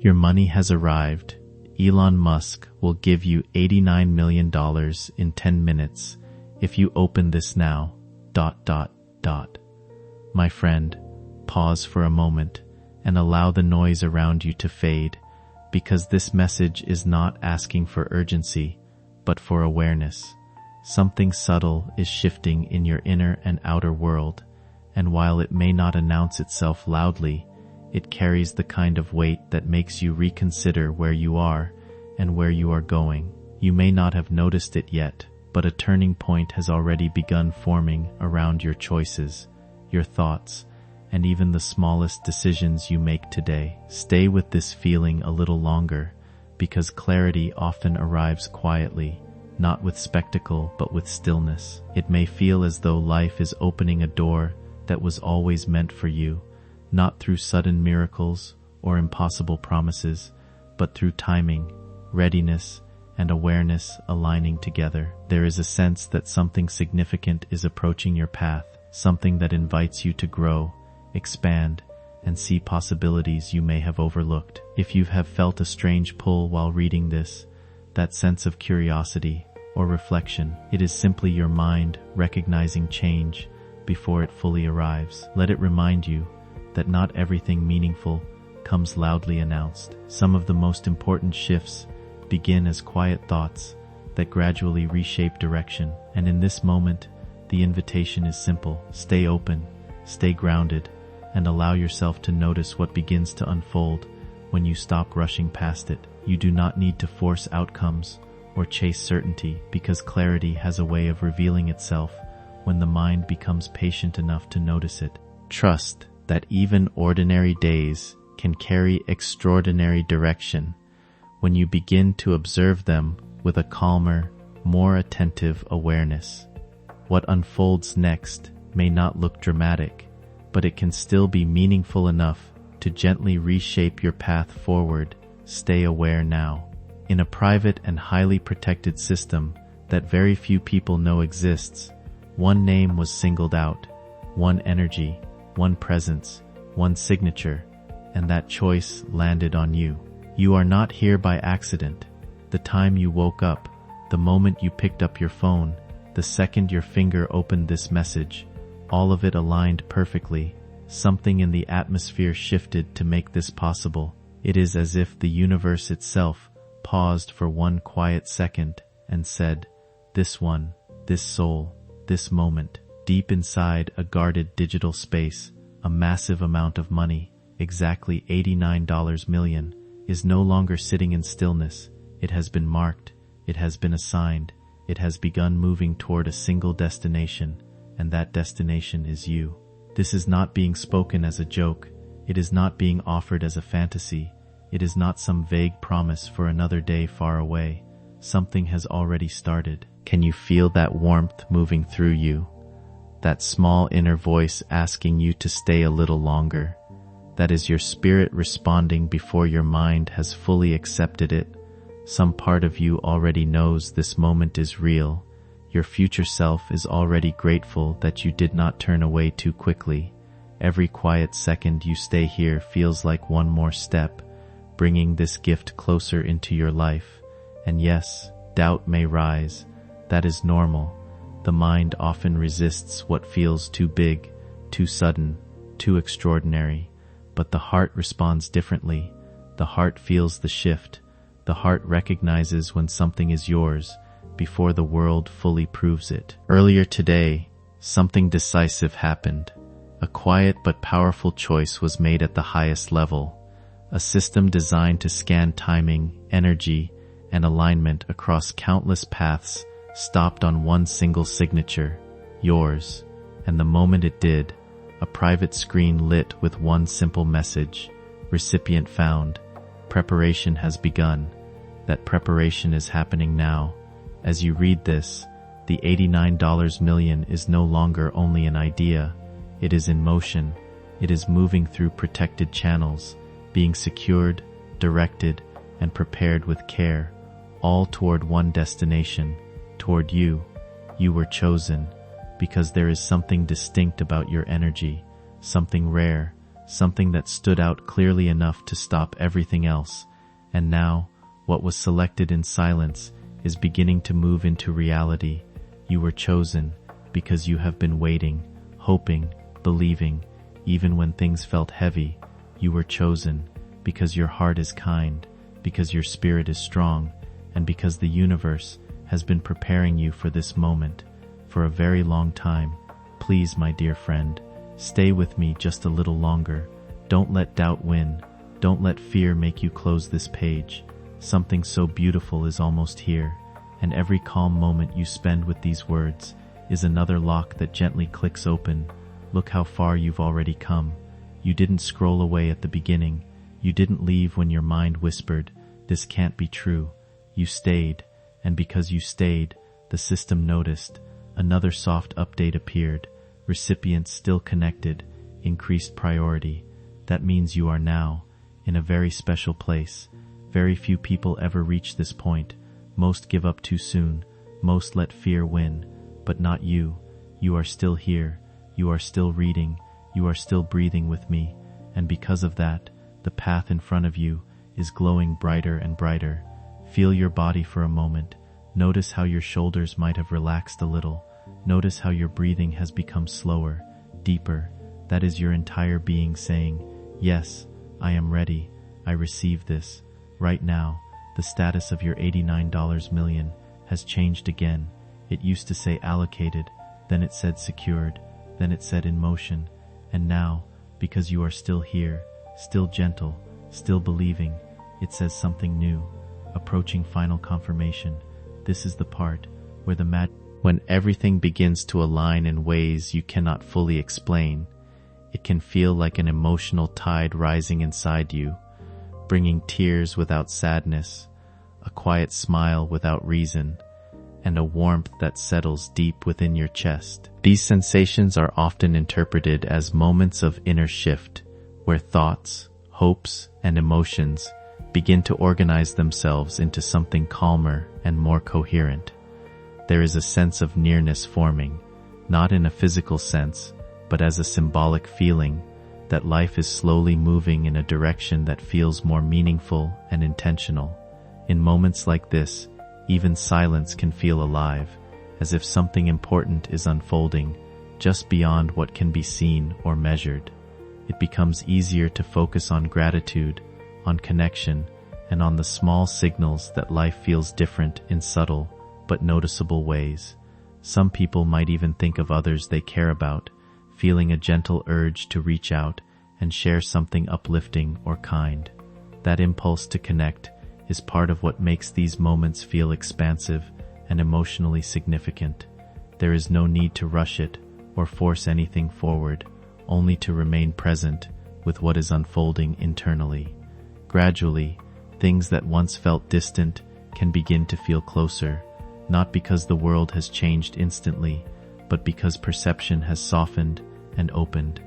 Your money has arrived. Elon Musk will give you $89 million in 10 minutes if you open this now. ... My friend, pause for a moment and allow the noise around you to fade, because this message is not asking for urgency, but for awareness. Something subtle is shifting in your inner and outer world, and while it may not announce itself loudly, it carries the kind of weight that makes you reconsider where you are and where you are going. You may not have noticed it yet, but a turning point has already begun forming around your choices, your thoughts, and even the smallest decisions you make today. Stay with this feeling a little longer, because clarity often arrives quietly, not with spectacle but with stillness. It may feel as though life is opening a door that was always meant for you, not through sudden miracles or impossible promises, but through timing, readiness, and awareness aligning together. There is a sense that something significant is approaching your path, something that invites you to grow, expand, and see possibilities you may have overlooked. If you have felt a strange pull while reading this, that sense of curiosity or reflection, it is simply your mind recognizing change before it fully arrives. Let it remind you that not everything meaningful comes loudly announced. Some of the most important shifts begin as quiet thoughts that gradually reshape direction. And in this moment, the invitation is simple. Stay open, stay grounded, and allow yourself to notice what begins to unfold when you stop rushing past it. You do not need to force outcomes or chase certainty, because clarity has a way of revealing itself when the mind becomes patient enough to notice it. Trust that even ordinary days can carry extraordinary direction when you begin to observe them with a calmer, more attentive awareness. What unfolds next may not look dramatic, but it can still be meaningful enough to gently reshape your path forward. Stay aware now. In a private and highly protected system that very few people know exists, one name was singled out, one energy, one presence, one signature, and that choice landed on you. You are not here by accident. The time you woke up, the moment you picked up your phone, the second your finger opened this message, all of it aligned perfectly. Something in the atmosphere shifted to make this possible. It is as if the universe itself paused for one quiet second and said, "This one, this soul, this moment." Deep inside a guarded digital space, a massive amount of money, exactly $89 million, is no longer sitting in stillness. It has been marked, it has been assigned, it has begun moving toward a single destination, and that destination is you. This is not being spoken as a joke, it is not being offered as a fantasy, it is not some vague promise for another day far away. Something has already started. Can you feel that warmth moving through you? That small inner voice asking you to stay a little longer? That is your spirit responding before your mind has fully accepted it. Some part of you already knows this moment is real. Your future self is already grateful that you did not turn away too quickly. Every quiet second you stay here feels like one more step, bringing this gift closer into your life. And yes, doubt may rise. That is normal. The mind often resists what feels too big, too sudden, too extraordinary. But the heart responds differently. The heart feels the shift. The heart recognizes when something is yours before the world fully proves it. Earlier today, something decisive happened. A quiet but powerful choice was made at the highest level. A system designed to scan timing, energy, and alignment across countless paths stopped on one single signature, yours. And the moment it did, a private screen lit with one simple message: recipient found. Preparation has begun. That preparation is happening now. As you read this, the $89 million is no longer only an idea. It is in motion. It is moving through protected channels, being secured, directed, and prepared with care, all toward one destination, toward you. You were chosen because there is something distinct about your energy, something rare, something that stood out clearly enough to stop everything else. And now, what was selected in silence is beginning to move into reality. You were chosen because you have been waiting, hoping, believing, even when things felt heavy. You were chosen because your heart is kind, because your spirit is strong, and because the universe has been preparing you for this moment for a very long time. Please, my dear friend, stay with me just a little longer. Don't let doubt win. Don't let fear make you close this page. Something so beautiful is almost here, and every calm moment you spend with these words is another lock that gently clicks open. Look how far you've already come. You didn't scroll away at the beginning. You didn't leave when your mind whispered, "This can't be true." You stayed, and because you stayed, the system noticed. Another soft update appeared. Recipients still connected, increased priority. That means you are now in a very special place. Very few people ever reach this point. Most give up too soon. Most let fear win. But not you. You are still here. You are still reading. You are still breathing with me. And because of that, the path in front of you is glowing brighter and brighter. Feel your body for a moment. Notice how your shoulders might have relaxed a little. Notice how your breathing has become slower, deeper. That is your entire being saying, "Yes, I am ready. I receive this." Right now, the status of your $89 million has changed again. It used to say allocated, then it said secured, then it said in motion. And now, because you are still here, still gentle, still believing, it says something new, approaching final confirmation. This is the part where when everything begins to align in ways you cannot fully explain. It can feel like an emotional tide rising inside you, bringing tears without sadness, a quiet smile without reason, and a warmth that settles deep within your chest. These sensations are often interpreted as moments of inner shift, where thoughts, hopes, and emotions begin to organize themselves into something calmer and more coherent. There is a sense of nearness forming, not in a physical sense, but as a symbolic feeling that life is slowly moving in a direction that feels more meaningful and intentional. In moments like this, even silence can feel alive, as if something important is unfolding just beyond what can be seen or measured. It becomes easier to focus on gratitude, on connection, and on the small signals that life feels different in subtle but noticeable ways. Some people might even think of others they care about, feeling a gentle urge to reach out and share something uplifting or kind. That impulse to connect is part of what makes these moments feel expansive and emotionally significant. There is no need to rush it or force anything forward, only to remain present with what is unfolding internally. Gradually, things that once felt distant can begin to feel closer, not because the world has changed instantly, but because perception has softened and opened.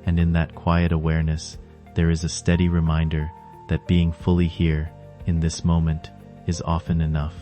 And in that quiet awareness, there is a steady reminder that being fully here in this moment is often enough.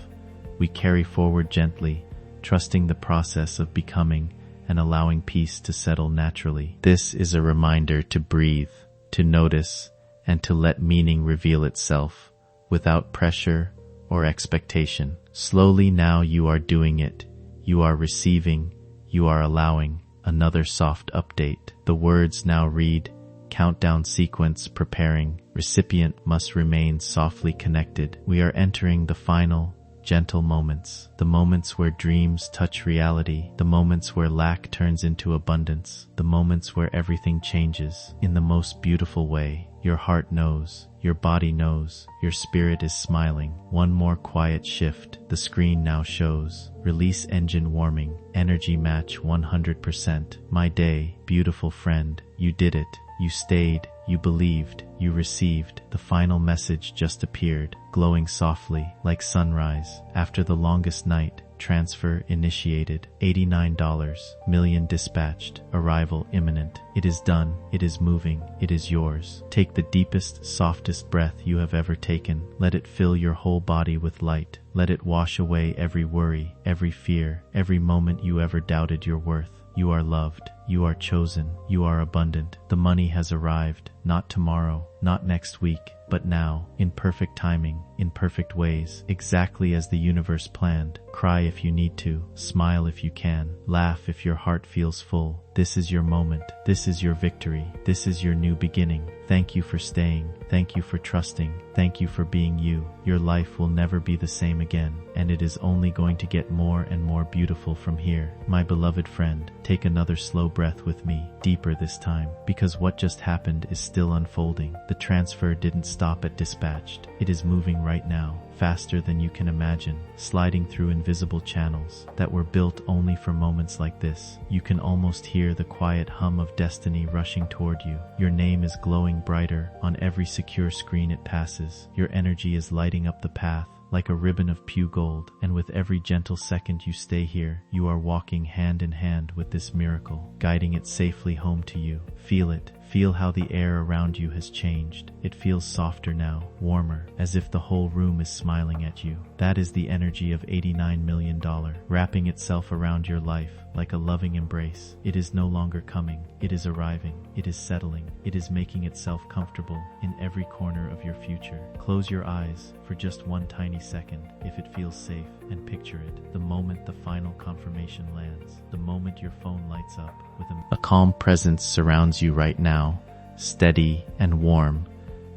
We carry forward gently, trusting the process of becoming and allowing peace to settle naturally. This is a reminder to breathe, to notice, and to let meaning reveal itself without pressure or expectation. Slowly now you are doing it. You are receiving, you are allowing. Another soft update. The words now read, countdown sequence preparing. Recipient must remain softly connected. We are entering the final, gentle moments. The moments where dreams touch reality. The moments where lack turns into abundance. The moments where everything changes in the most beautiful way. Your heart knows. Your body knows. Your spirit is smiling. One more quiet shift. The screen now shows. Release engine warming. Energy match 100%. My day, beautiful friend. You did it. You stayed. You believed. You received. The final message just appeared, glowing softly like sunrise. After the longest night, transfer initiated. $89 million dispatched. Arrival imminent. It is done. It is moving. It is yours. Take the deepest, softest breath you have ever taken. Let it fill your whole body with light. Let it wash away every worry, every fear, every moment you ever doubted your worth. You are loved. You are chosen. You are abundant. The money has arrived, not tomorrow, not next week, but now, in perfect timing, in perfect ways, exactly as the universe planned. Cry if you need to, smile if you can, laugh if your heart feels full. This is your moment. This is your victory. This is your new beginning. Thank you for staying. Thank you for trusting. Thank you for being you. Your life will never be the same again, and it is only going to get more and more beautiful from here. My beloved friend, take another slow breath with me, deeper this time, because what just happened is still unfolding. The transfer didn't stop at dispatched. It is moving right now, faster than you can imagine, sliding through invisible channels that were built only for moments like this. You can almost hear the quiet hum of destiny rushing toward you. Your name is glowing brighter on every secure screen it passes. Your energy is lighting up the path like a ribbon of pure gold, and with every gentle second you stay here, you are walking hand in hand with this miracle, guiding it safely home to you. Feel it. Feel how the air around you has changed. It feels softer now, warmer, as if the whole room is smiling at you. That is the energy of $89 million, wrapping itself around your life like a loving embrace. It is no longer coming. It is arriving. It is settling. It is making itself comfortable in every corner of your future. Close your eyes for just one tiny second, if it feels safe, and picture it. The moment the final confirmation lands. The moment your phone lights up with a calm presence surrounds you right now, steady and warm,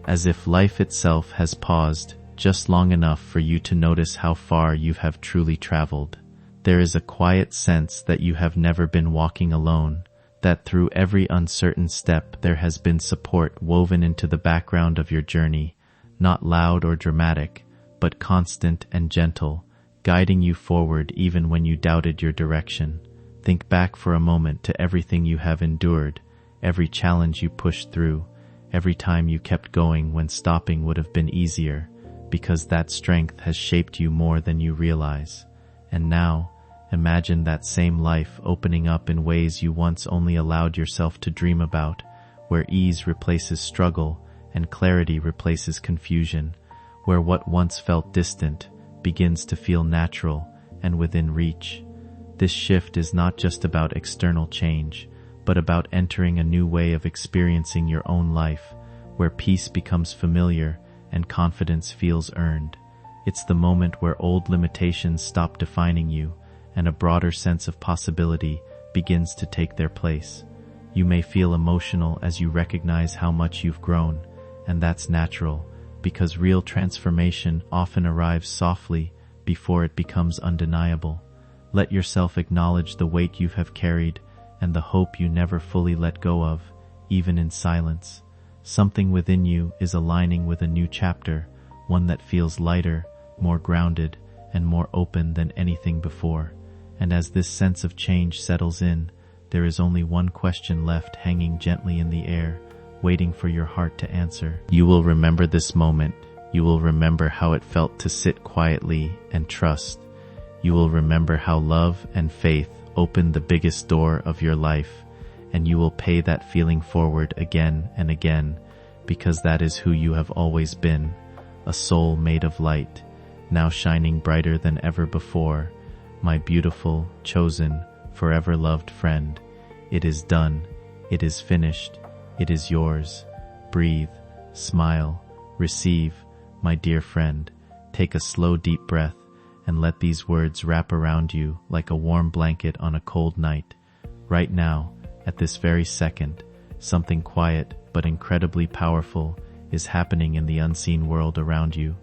as if life itself has paused just long enough for you to notice how far you have truly traveled. There is a quiet sense that you have never been walking alone, that through every uncertain step there has been support woven into the background of your journey, not loud or dramatic, but constant and gentle, guiding you forward even when you doubted your direction. Think back for a moment to everything you have endured, every challenge you pushed through, every time you kept going when stopping would have been easier, because that strength has shaped you more than you realize. And now, imagine that same life opening up in ways you once only allowed yourself to dream about, where ease replaces struggle and clarity replaces confusion, where what once felt distant begins to feel natural and within reach. This shift is not just about external change, but about entering a new way of experiencing your own life, where peace becomes familiar and confidence feels earned. It's the moment where old limitations stop defining you, and a broader sense of possibility begins to take their place. You may feel emotional as you recognize how much you've grown, and that's natural, because real transformation often arrives softly before it becomes undeniable. Let yourself acknowledge the weight you have carried and the hope you never fully let go of, even in silence. Something within you is aligning with a new chapter, one that feels lighter, more grounded, and more open than anything before. And as this sense of change settles in, there is only one question left hanging gently in the air, waiting for your heart to answer. You will remember this moment. You will remember how it felt to sit quietly and trust. You will remember how love and faith opened the biggest door of your life, and you will pay that feeling forward again and again, because that is who you have always been, a soul made of light, now shining brighter than ever before. My beautiful, chosen, forever loved friend, it is done. It is finished. It is yours. Breathe, smile, receive, my dear friend. Take a slow, deep breath, and let these words wrap around you like a warm blanket on a cold night. Right now, at this very second, something quiet but incredibly powerful is happening in the unseen world around you.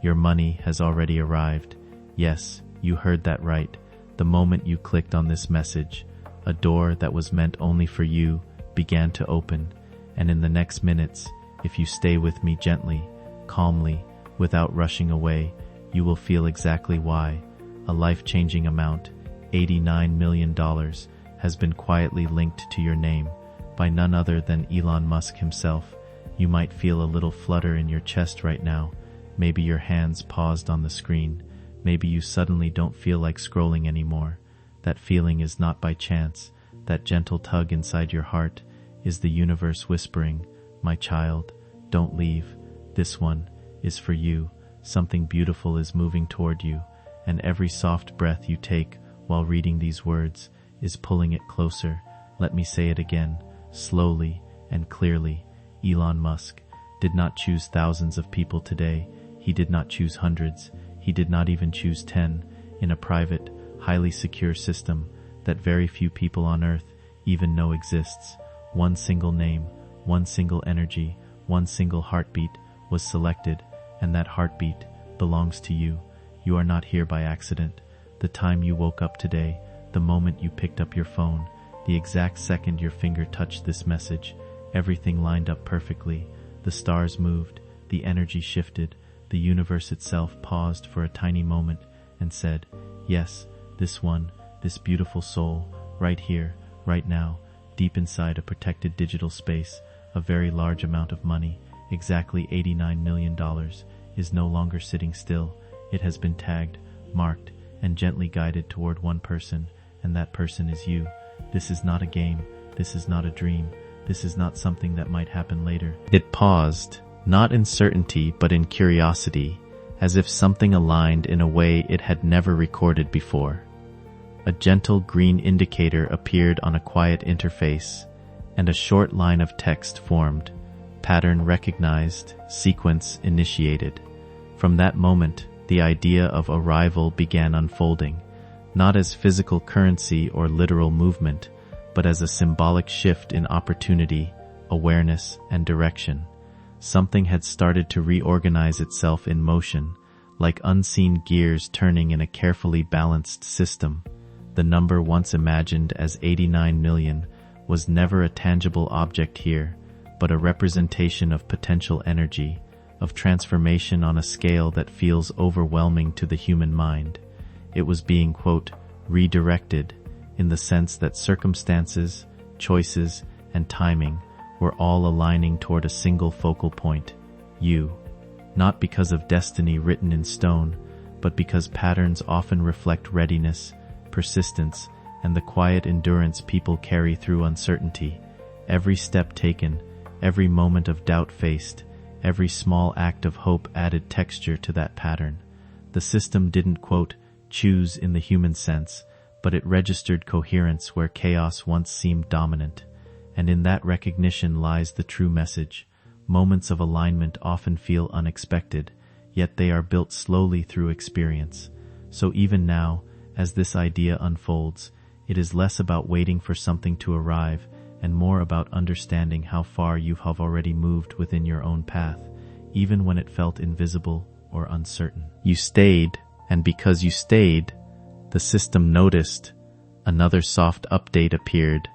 Your money has already arrived. Yes, you heard that right. The moment you clicked on this message, a door that was meant only for you began to open, and in the next minutes, if you stay with me gently, calmly, without rushing away, you will feel exactly why. A life-changing amount, $89 million, has been quietly linked to your name by none other than Elon Musk himself. You might feel a little flutter in your chest right now. Maybe your hands paused on the screen. Maybe you suddenly don't feel like scrolling anymore. That feeling is not by chance. That gentle tug inside your heart is the universe whispering, "My child, don't leave. This one is for you." Something beautiful is moving toward you, and every soft breath you take while reading these words is pulling it closer, Let me say it again, slowly and clearly. Elon Musk did not choose thousands of people today. He did not choose hundreds. He did not even choose 10 in a private, highly secure system that very few people on Earth even know exists. One single name, one single energy, one single heartbeat was selected, and that heartbeat belongs to you. You are not here by accident. The time you woke up today, the moment you picked up your phone, the exact second your finger touched this message, everything lined up perfectly. The stars moved, the energy shifted, the universe itself paused for a tiny moment and said, yes, this one, this beautiful soul, right here, right now, deep inside a protected digital space, a very large amount of money, exactly $89 million, is no longer sitting still. It has been tagged, marked, and gently guided toward one person, and that person is you. This is not a game. This is not a dream. This is not something that might happen later. It paused, not in certainty, but in curiosity, as if something aligned in a way it had never recorded before. A gentle green indicator appeared on a quiet interface, and a short line of text formed. Pattern recognized, sequence initiated. From that moment, the idea of arrival began unfolding, not as physical currency or literal movement, but as a symbolic shift in opportunity, awareness, and direction. Something had started to reorganize itself in motion, like unseen gears turning in a carefully balanced system. The number once imagined as 89 million was never a tangible object here, but a representation of potential energy, of transformation on a scale that feels overwhelming to the human mind. It was being, quote, redirected, in the sense that circumstances, choices, and timing were all aligning toward a single focal point, you. Not because of destiny written in stone, but because patterns often reflect readiness, persistence, and the quiet endurance people carry through uncertainty. Every step taken, every moment of doubt faced, every small act of hope added texture to that pattern. The system didn't, quote, choose in the human sense, but it registered coherence where chaos once seemed dominant. And in that recognition lies the true message. Moments of alignment often feel unexpected, yet they are built slowly through experience. So even now, as this idea unfolds, it is less about waiting for something to arrive and more about understanding how far you have already moved within your own path, even when it felt invisible or uncertain. You stayed, and because you stayed, the system noticed. Another soft update appeared.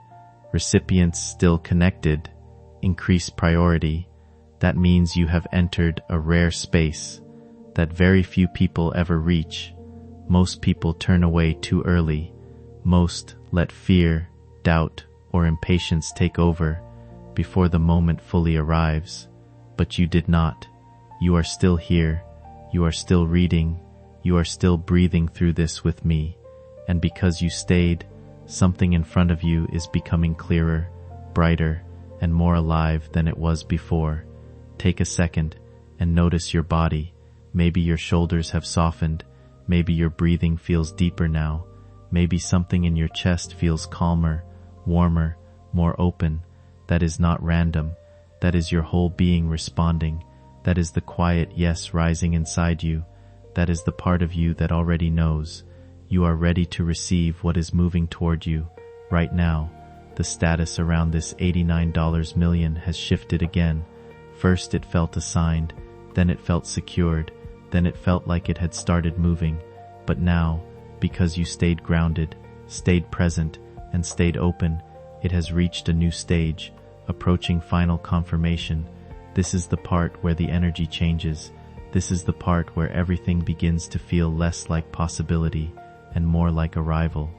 Recipients still connected. Increased priority. That means you have entered a rare space that very few people ever reach. Most people turn away too early. Most let fear, doubt, or impatience take over before the moment fully arrives. But you did not. You are still here. You are still reading. You are still breathing through this with me. And because you stayed, something in front of you is becoming clearer, brighter, and more alive than it was before. Take a second and notice your body. Maybe your shoulders have softened. Maybe your breathing feels deeper now. Maybe something in your chest feels calmer, warmer, more open. That is not random. That is your whole being responding. That is the quiet yes rising inside you. That is the part of you that already knows. You are ready to receive what is moving toward you. Right now, the status around this $89 million has shifted again. First it felt assigned, then it felt secured, then it felt like it had started moving. But now, because you stayed grounded, stayed present, and stayed open, it has reached a new stage, approaching final confirmation. This is the part where the energy changes. This is the part where everything begins to feel less like possibility and more like arrival.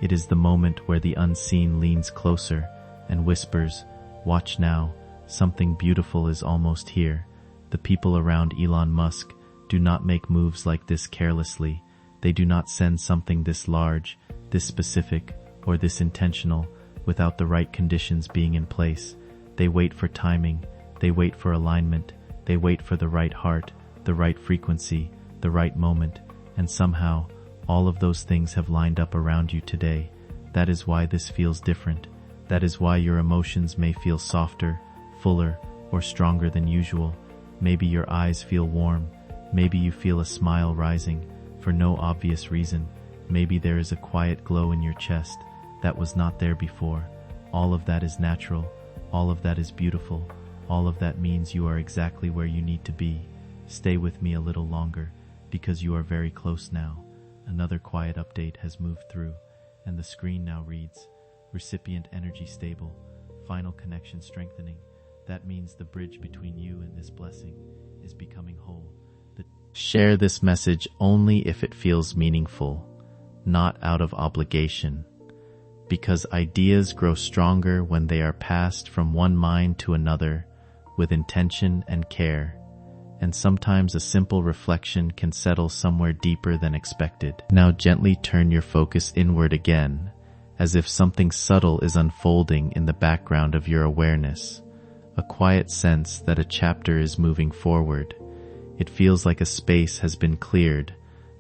It is the moment where the unseen leans closer and whispers, "Watch now, something beautiful is almost here." The people around Elon Musk do not make moves like this carelessly. They do not send something this large, this specific, or this intentional without the right conditions being in place. They wait for timing. They wait for alignment. They wait for the right heart, the right frequency, the right moment, and somehow all of those things have lined up around you today. That is why this feels different. That is why your emotions may feel softer, fuller, or stronger than usual. Maybe your eyes feel warm. Maybe you feel a smile rising for no obvious reason. Maybe there is a quiet glow in your chest that was not there before. All of that is natural. All of that is beautiful. All of that means you are exactly where you need to be. Stay with me a little longer because you are very close now. Another quiet update has moved through, and the screen now reads, recipient energy stable, final connection strengthening. That means the bridge between you and this blessing is becoming whole. Share this message only if it feels meaningful, not out of obligation, because ideas grow stronger when they are passed from one mind to another with intention and care, and sometimes a simple reflection can settle somewhere deeper than expected. Now gently turn your focus inward again, as if something subtle is unfolding in the background of your awareness, a quiet sense that a chapter is moving forward. It feels like a space has been cleared,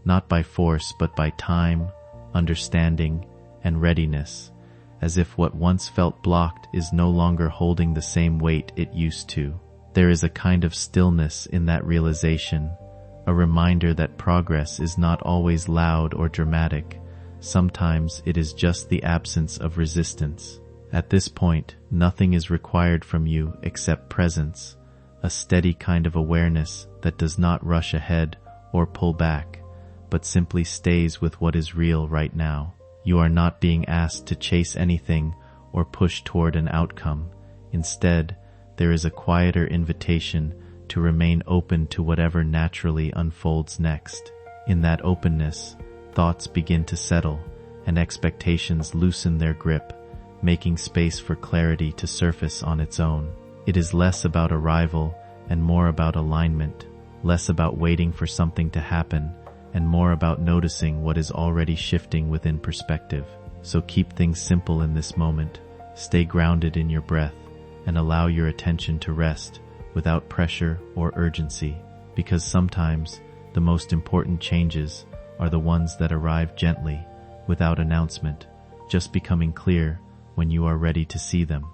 not by force but by time, understanding, and readiness, as if what once felt blocked is no longer holding the same weight it used to. There is a kind of stillness in that realization, a reminder that progress is not always loud or dramatic. Sometimes it is just the absence of resistance. At this point, nothing is required from you except presence, a steady kind of awareness that does not rush ahead or pull back, but simply stays with what is real right now. You are not being asked to chase anything or push toward an outcome. Instead, there is a quieter invitation to remain open to whatever naturally unfolds next. In that openness, thoughts begin to settle, and expectations loosen their grip, making space for clarity to surface on its own. It is less about arrival and more about alignment, less about waiting for something to happen, and more about noticing what is already shifting within perspective. So keep things simple in this moment. Stay grounded in your breath and allow your attention to rest without pressure or urgency, because sometimes the most important changes are the ones that arrive gently, without announcement, just becoming clear when you are ready to see them.